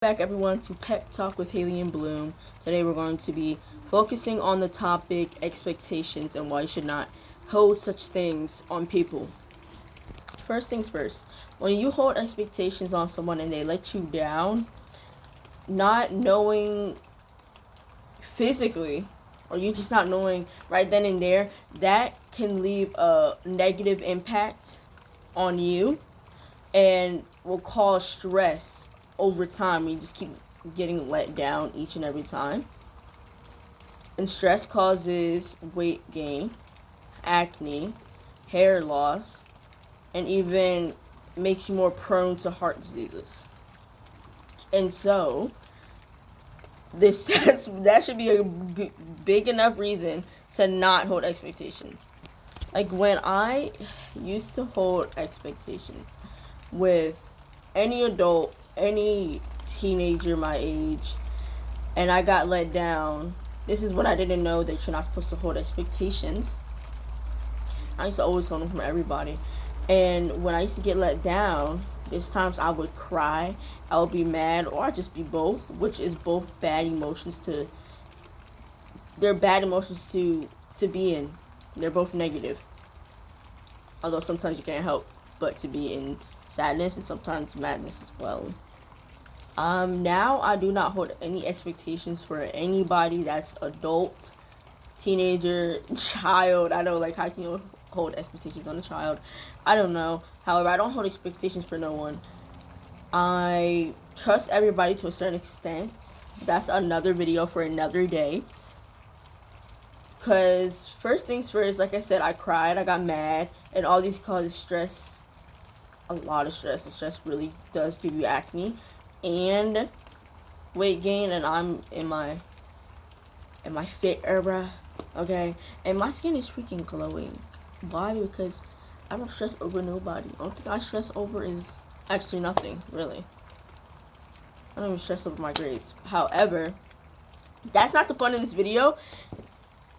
Back everyone to Pep Talk with Haley and Bloom. Today we're going to be focusing on the topic expectations and why you should not hold such things on people. First things first, when you hold expectations on someone and they let you down, not knowing physically or you just not knowing right then and there, that can leave a negative impact on you and will cause stress over time. You just keep getting let down each and every time. And stress causes weight gain, acne, hair loss, and even makes you more prone to heart diseases. And so, that should be a big enough reason to not hold expectations. Like when I used to hold expectations with any adult, any teenager my age, and I got let down. This is when I didn't know that you're not supposed to hold expectations. I used to always hold them from everybody. And when I used to get let down, there's times I would cry, I would be mad, or I'd just be both, which is both bad emotions to, they're bad emotions to be in. They're both negative. Although sometimes you can't help but to be in sadness and sometimes madness as well. Now I do not hold any expectations for anybody that's adult, teenager, child. I know, like, how can you hold expectations on a child? I don't know. However, I don't hold expectations for no one. I trust everybody to a certain extent. That's another video for another day. Because first things first, like I said, I cried, I got mad, and all these causes stress, a lot of stress. And stress really does give you acne and weight gain, and I'm in my fit era, okay? And my skin is freaking glowing. Why? Because I don't stress over nobody. The only thing I stress over is actually nothing, really. I don't even stress over my grades. However, that's not the point of this video.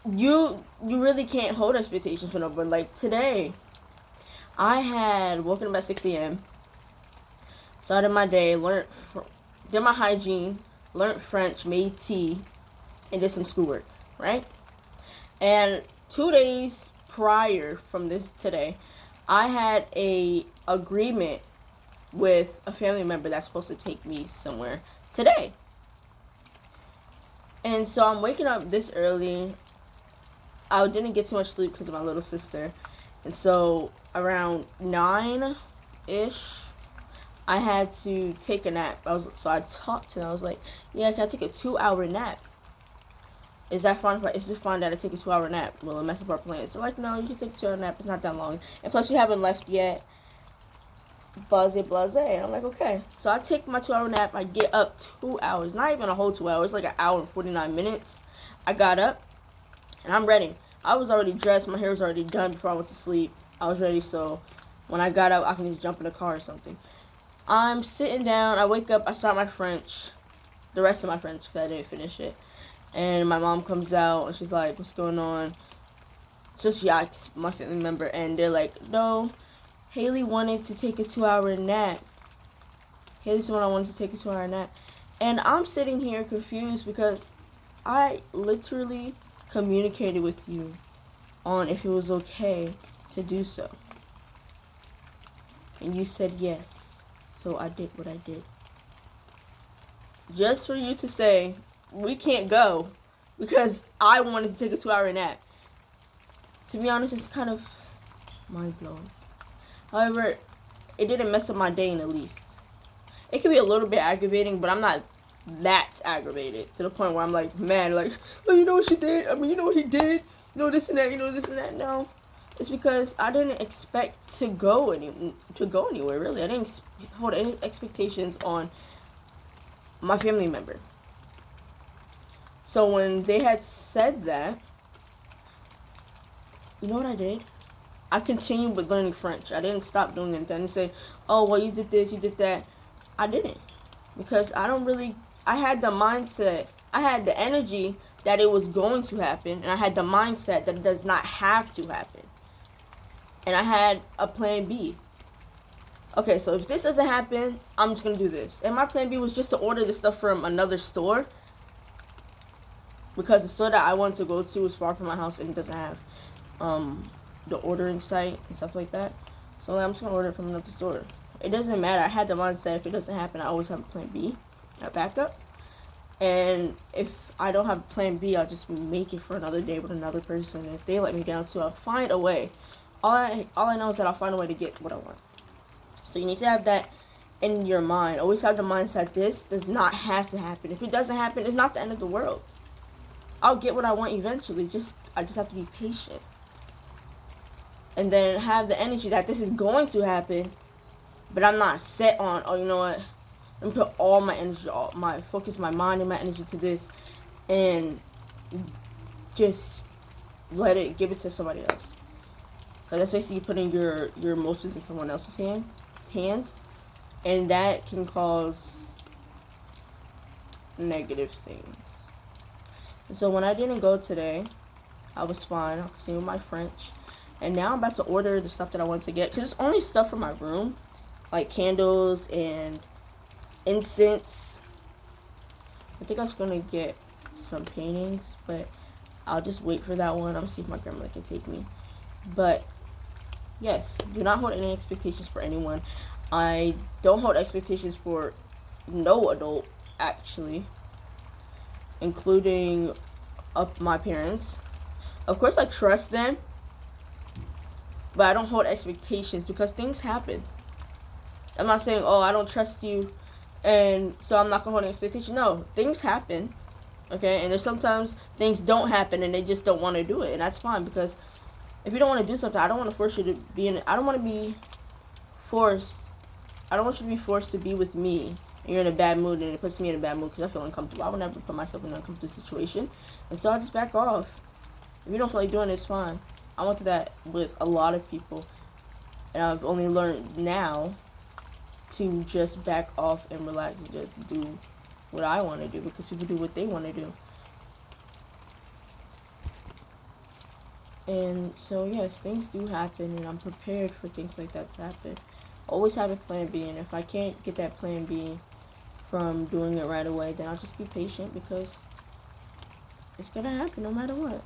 You really can't hold expectations for nobody. Like today, I had woken up at 6 a.m., started my day, did my hygiene, learned French, made tea, and did some schoolwork, right? And 2 days prior from this today, I had a agreement with a family member that's supposed to take me somewhere today. And so I'm waking up this early. I didn't get too much sleep because of my little sister. And so around 9-ish, I had to take a nap. So I talked to them. I was like, yeah, can I take a 2-hour nap? Is it fine that I take a 2-hour nap? Will it mess up our plans? So like, no, you can take a 2-hour nap. It's not that long. And plus, you haven't left yet. Blase. And I'm like, okay. So I take my 2-hour nap. I get up 2 hours. Not even a whole 2 hours. Like an hour and 49 minutes. I got up. And I'm ready. I was already dressed. My hair was already done before I went to sleep. I was ready, so when I got up, I can just jump in the car or something. I'm sitting down. I wake up. I start my French. The rest of my French, because I didn't finish it. And my mom comes out, and she's like, what's going on? So she asks my family member, and they're like, no, Haley wanted to take a 2-hour nap. Haley's the one I wanted to take a 2-hour nap. And I'm sitting here confused because I literally communicated with you on if it was okay to do so. And you said yes. So I did what I did. Just for you to say, we can't go because I wanted to take a 2-hour nap. To be honest, it's kind of mind-blowing. However, it didn't mess up my day in the least. It could be a little bit aggravating, but I'm not that aggravated to the point where I'm like mad, like, oh, you know what she did? I mean, you know what he did? You know this and that. You know this and that. No, it's because I didn't expect to go anywhere. Really, I didn't hold any expectations on my family member. So when they had said that, you know what I did? I continued with learning French. I didn't stop doing it. I didn't say, oh, well, you did this, you did that. I didn't. Because I had the mindset, I had the energy that it was going to happen, and I had the mindset that it does not have to happen. And I had a plan B. okay, so if this doesn't happen, I'm just gonna do this. And my plan B was just to order the stuff from another store, because the store that I wanted to go to is far from my house and it doesn't have the ordering site and stuff like that. So I'm just gonna order it from another store. It doesn't matter. I had the mindset, if it doesn't happen, I always have a plan B, a backup. And if I don't have a plan B, I'll just make it for another day with another person. And if they let me down too, I'll find a way. All I know is that I'll find a way to get what I want. So you need to have that in your mind. Always have the mindset, this does not have to happen. If it doesn't happen, it's not the end of the world. I'll get what I want eventually. I just have to be patient. And then have the energy that this is going to happen, but I'm not set on, oh, you know what, let me put all my energy, all my focus, my mind and my energy to this, and just give it to somebody else. Because that's basically putting your emotions in someone else's hands, and that can cause negative things. So when I didn't go today, I was fine. I was seeing my French. And now I'm about to order the stuff that I want to get. Because it's only stuff for my room. Like candles and incense. I think I was going to get some paintings. But I'll just wait for that one. I'll see if my grandmother can take me. But yes, do not hold any expectations for anyone. I don't hold expectations for no adult, actually. Including my parents. Of course, I trust them, but I don't hold expectations because things happen. I'm not saying, oh, I don't trust you, and so I'm not gonna hold an expectation. No, things happen, okay? And there's sometimes things don't happen, and they just don't want to do it, and that's fine, because if you don't want to do something, I don't want to force you to be in it. I don't want to be forced. I don't want you to be forced to be with me. You're in a bad mood, and it puts me in a bad mood because I feel uncomfortable. I would never put myself in an uncomfortable situation, and so I just back off. If you don't feel like doing it, it's fine. I went through that with a lot of people, and I've only learned now to just back off and relax and just do what I want to do, because people do what they want to do. And so yes, things do happen, and I'm prepared for things like that to happen. Always have a plan B, and if I can't get that plan B from doing it right away, then I'll just be patient, because it's gonna happen no matter what.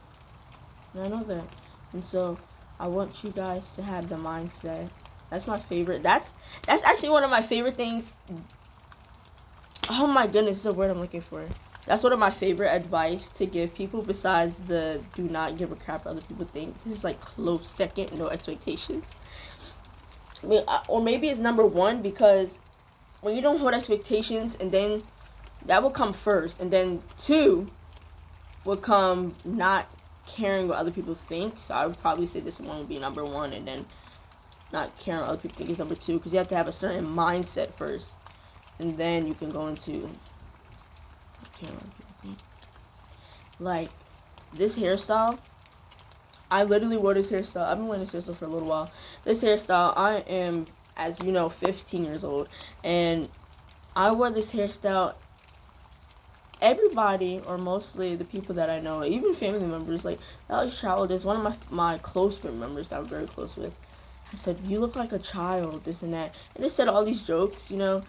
And I know that. And so I want you guys to have the mindset. That's my favorite. That's actually one of my favorite things. Oh my goodness, is the word I'm looking for. That's one of my favorite advice to give people, besides the do not give a crap what other people think. This is like close second, no expectations. I mean, or maybe it's number one, because when you don't hold expectations, and then that will come first, and then two will come not caring what other people think. So I would probably say this one would be number one, and then not caring what other people think is number two, because you have to have a certain mindset first, and then you can go into caring what people think. Like this hairstyle, I literally wore this hairstyle. I've been wearing this hairstyle for a little while. This hairstyle, I am, as you know, 15 years old, and I wore this hairstyle. Everybody, or mostly the people that I know, even family members, like, that was childish. One of my close family members that I'm very close with, I said, you look like a child, this and that. And they said all these jokes, you know,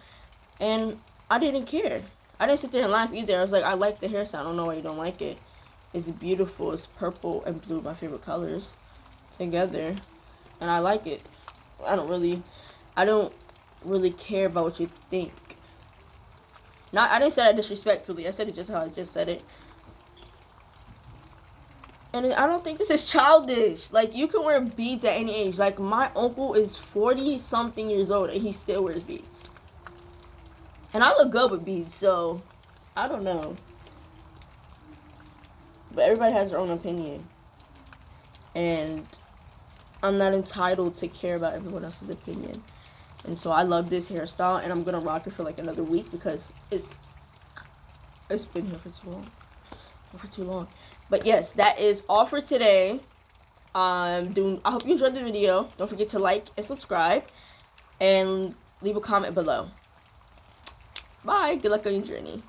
and I didn't care. I didn't sit there and laugh either. I was like, I like the hairstyle. I don't know why you don't like it. It's beautiful. It's purple and blue, my favorite colors, together, and I like it. I don't really care about what you think. I didn't say that disrespectfully. I said it just how I just said it. And I don't think this is childish. Like, you can wear beads at any age. Like, my uncle is 40-something years old, and he still wears beads. And I look good with beads, so I don't know. But everybody has their own opinion. And I'm not entitled to care about everyone else's opinion. And so I love this hairstyle, and I'm going to rock it for like another week, because it's been here for too long. But yes, that is all for today. I hope you enjoyed the video. Don't forget to like and subscribe, and leave a comment below. Bye. Good luck on your journey.